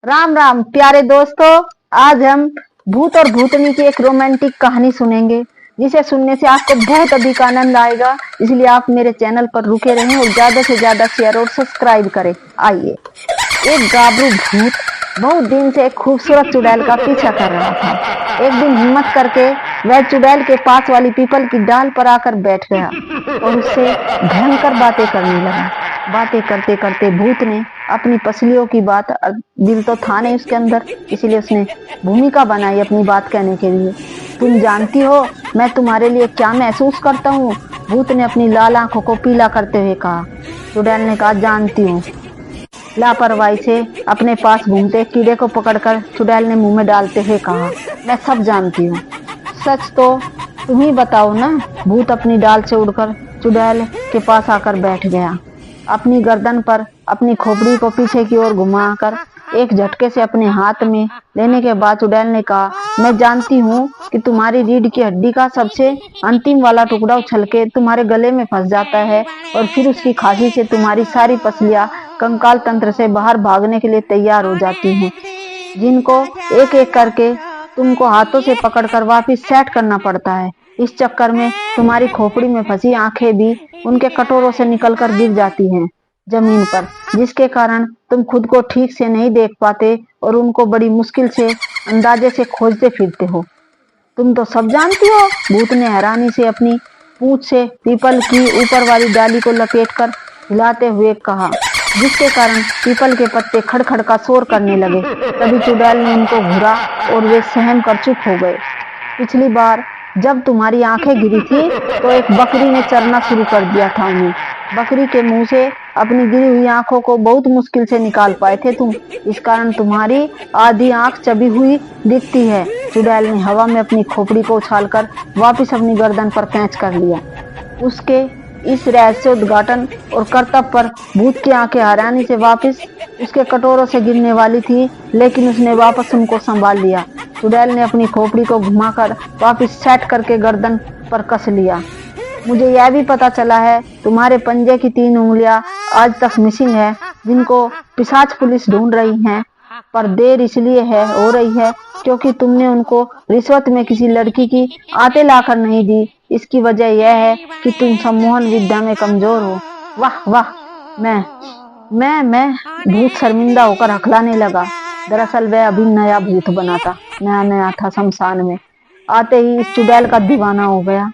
राम राम प्यारे दोस्तों। आज हम भूत और भूतनी की एक रोमांटिक कहानी सुनेंगे, जिसे सुनने से आपको बहुत अधिक आनंद आएगा। इसलिए आप मेरे चैनल पर रुके रहें और ज्यादा से ज्यादा शेयर और सब्सक्राइब करें। आइए। एक गाबरू भूत बहुत दिन से एक खूबसूरत चुड़ैल का पीछा कर रहा था। एक दिन हिम्मत करके वह चुड़ैल के पास वाली पीपल की डाल पर आकर बैठ गया और उससे भयंकर बातें करने लगा। बातें करते करते भूत ने अपनी पसलियों की बात, दिल तो था नहीं उसके अंदर, इसलिए उसने भूमिका बनाई अपनी बात कहने के लिए। तुम जानती हो मैं तुम्हारे लिए क्या महसूस करता हूँ? भूत ने अपनी लाल आंखों को पीला करते हुए कहा। चुड़ैल ने कहा, जानती हूँ। लापरवाही से अपने पास घूमते कीड़े को पकड़कर चुड़ैल ने मुंह में डालते हुए कहा, मैं सब जानती हूँ। सच तो तुम ही बताओ ना। भूत अपनी डाल से उड़कर चुड़ैल के पास आकर बैठ गया। अपनी गर्दन पर अपनी खोपड़ी को पीछे की ओर घुमाकर एक झटके से अपने हाथ में लेने के बाद चुड़ैल ने कहा, मैं जानती हूँ कि तुम्हारी रीढ़ की हड्डी का सबसे अंतिम वाला टुकड़ा उछल के तुम्हारे गले में फंस जाता है और फिर उसकी खांसी से तुम्हारी सारी पसलियां कंकाल तंत्र से बाहर भागने के लिए तैयार हो जाती हैं, जिनको एक एक करके तुमको हाथों से पकड़कर वापिस सेट करना पड़ता है। इस चक्कर में तुम्हारी खोपड़ी में फंसी आंखें भी उनके कटोरों से निकलकर गिर जाती हैं जमीन पर, जिसके कारण तुम खुद को ठीक से नहीं देख पाते और उनको बड़ी मुश्किल से अंदाजे से खोजते फिरते हो। तुम तो सब जानती हो। भूत ने हैरानी से अपनी पूंछ से पीपल की ऊपर वाली डाली को लपेटकर हिलाते हुए कहा, जिसके कारण पीपल के पत्ते खड़खड़ का शोर करने लगे। तभी चुड़ैल ने उनको घूरा और वे सहम कर चुप हो गए। पिछली बार जब तुम्हारी आंखें गिरी थी तो एक बकरी ने चरना शुरू कर दिया था उन्हें। बकरी के मुंह से अपनी गिरी हुई आंखों को बहुत मुश्किल से निकाल पाए थे तुम। इस कारण तुम्हारी आधी आंख चबी हुई दिखती है। चुड़ैल ने हवा में अपनी खोपड़ी को उछालकर वापस अपनी गर्दन पर कैच कर लिया। उसके इस रहस्य उद्घाटन और करतब पर भूत की आंखें हैरानी से वापस उसके कटोरों से गिरने वाली थी, लेकिन उसने वापस उनको संभाल लिया। चुड़ैल ने अपनी खोपड़ी को घुमाकर वापस सेट करके गर्दन पर कस लिया। मुझे यह भी पता चला है तुम्हारे पंजे की 3 उंगलियां आज तक मिसिंग है, जिनको पिशाच पुलिस ढूंढ रही है। पर देर इसलिए हो रही है क्योंकि तुमने उनको रिश्वत में किसी लड़की की आते लाकर नहीं दी। इसकी वजह यह है कि तुम सम्मोहन विद्या में कमजोर हो। वाह वाह। मैं भूत शर्मिंदा होकर हकलाने लगा। दरअसल वह अभी नया भूत बना था, नया था। शमशान में आते ही इस चुड़ैल का दीवाना हो गया।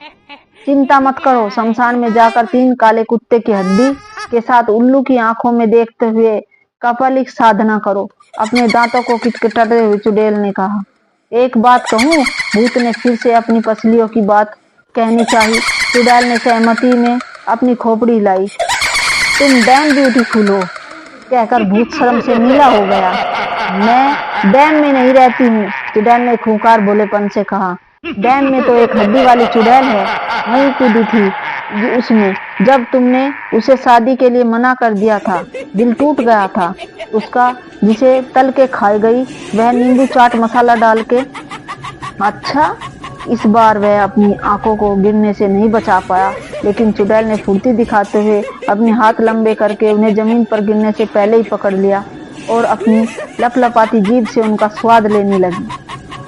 चिंता मत करो, शमशान में जाकर 3 काले कुत्ते की हड्डी के साथ उल्लू की आंखों में देखते हुए कपालिक साधना करो। अपने दांतों को किटकिटाते हुए चुड़ैल ने कहा। एक बात कहूँ? भूत ने फिर से अपनी पसलियों की बात कहनी चाहिए। चुड़ैल ने सहमति में अपनी खोपड़ी हिलाई। तुम डैम ब्यूटीफुल हो, कहकर भूत शर्म से नीला हो गया। मैं डैम में नहीं रहती हूँ, चुड़ैल ने खूंखार भोलेपन से कहा। डैम में तो एक हड्डी वाली चुड़ैल है, वहीं कूदी थी उसमें जब तुमने उसे शादी के लिए मना कर दिया था। दिल टूट गया था उसका, जिसे तल के खाई गई, वह नींबू चाट मसाला डाल के। अच्छा, इस बार वह अपनी आंखों को गिरने से नहीं बचा पाया, लेकिन चुड़ैल ने फुर्ती दिखाते हुए अपने हाथ लंबे करके उन्हें जमीन पर गिरने से पहले ही पकड़ लिया और अपनी लपलपाती जीभ से उनका स्वाद लेने लगी।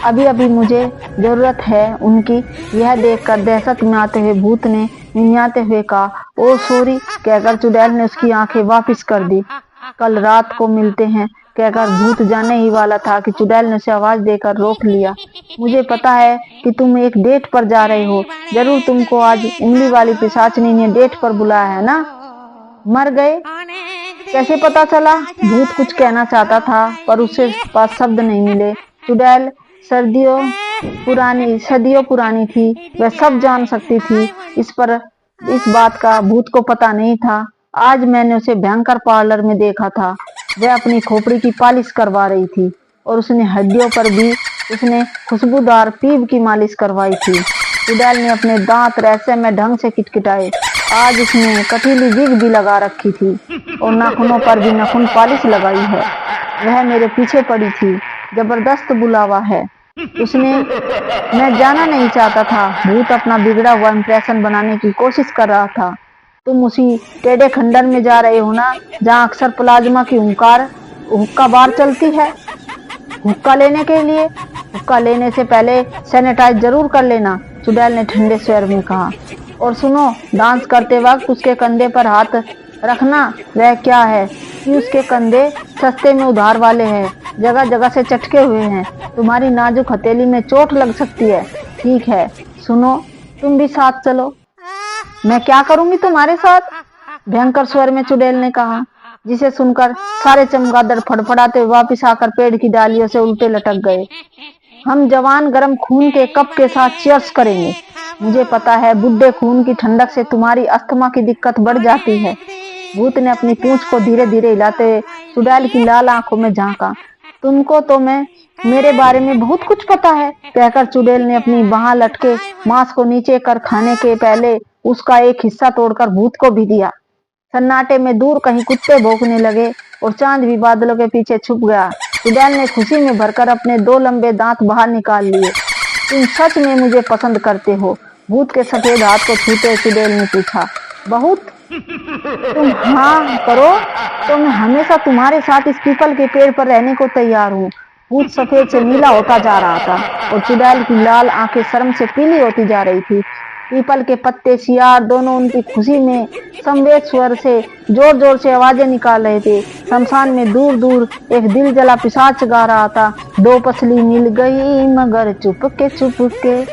अभी अभी मुझे जरूरत है उनकी, यह देखकर दहशत में आते हुए भूत ने मिमियाते हुए कहा। ओ सॉरी, कहकर चुड़ैल ने उसकी आंखें वापस कर दी। कल रात को मिलते हैं, कहकर भूत जाने ही वाला था कि चुड़ैल ने उसे आवाज देकर रोक लिया। मुझे पता है कि तुम एक डेट पर जा रहे हो। जरूर तुमको आज उंगली वाली पिशाचनी ने डेट पर बुलाया है ना? मर गए कैसे पता चला? भूत कुछ कहना चाहता था पर उसके पास शब्द नहीं मिले। चुड़ैल सदियों पुरानी थी, वह सब जान सकती थी। इस बात का भूत को पता नहीं था। आज मैंने उसे भयंकर पार्लर में देखा था। वह अपनी खोपड़ी की पालिश करवा रही थी और उसने हड्डियों पर भी उसने खुशबूदार पीप की मालिश करवाई थी। चुड़ैल ने अपने दांत रहस्यमय ढंग से किटकिटाए। आज उसने कटीली विग भी लगा रखी थी और नाखूनों पर भी नाखून पालिश लगाई है। वह मेरे पीछे पड़ी थी। जबरदस्त बुलावा है उसने। मैं जाना नहीं चाहता था। भूत अपना बिगड़ा हुआ इंप्रेशन बनाने की कोशिश कर रहा था। तुम उसी टेढ़े खंडर में जा रहे हो ना, जहाँ अक्सर प्लाज्मा की हुक्का बार चलती है। हुक्का लेने के लिए? हुक्का लेने से पहले सैनिटाइज जरूर कर लेना, चुड़ैल ने ठंडे स्वर में कहा। और सुनो, डांस करते वक्त उसके कंधे पर हाथ रखना। वह क्या है कि उसके कंधे सस्ते में उधार वाले हैं, जगह जगह से चटके हुए हैं, तुम्हारी नाजुक हथेली में चोट लग सकती है। ठीक है, सुनो, तुम भी साथ चलो। मैं क्या करूंगी तुम्हारे साथ? भयंकर स्वर में चुड़ैल ने कहा, जिसे सुनकर सारे चमगादड़ फड़फड़ाते हुए वापिस आकर पेड़ की डालियों से उल्टे लटक गए। हम जवान गर्म खून के कप के साथ चीयर्स करेंगे। मुझे पता है बुढ़े खून की ठंडक से तुम्हारी अस्थमा की दिक्कत बढ़ जाती है। भूत ने अपनी पूंछ को धीरे धीरे हिलाते हुए चुड़ैल की लाल आंखों में झांका। तुमको तो मेरे बारे में बहुत कुछ पता है, कहकर चुड़ैल ने अपनी बाह लटके मांस को नीचे कर खाने के पहले उसका एक हिस्सा तोड़कर भूत को भी दिया। सन्नाटे में दूर कहीं कुत्ते भौंकने लगे और चांद भी बादलों के पीछे छुप गया। चुड़ैल ने खुशी में भरकर अपने 2 लंबे दांत बाहर निकाल लिए। तुम सच में मुझे पसंद करते हो? भूत के सफेद हाथ को छूते चुड़ैल ने पूछा। बहुत? तुम हाँ करो तो मैं हमेशा तुम्हारे साथ इस पीपल के पेड़ पर रहने को तैयार हूँ। भूत सफेद से नीला होता जा रहा था और चुड़ैल की लाल आंखें शर्म से पीली होती जा रही थी। पीपल के पत्ते, सियार दोनों उनकी खुशी में समवेत स्वर से जोर जोर से आवाजें निकाल रहे थे। शमशान में दूर दूर एक दिल जला पिशाच गा रहा था, 2 पसली मिल गई मगर चुपके चुपके।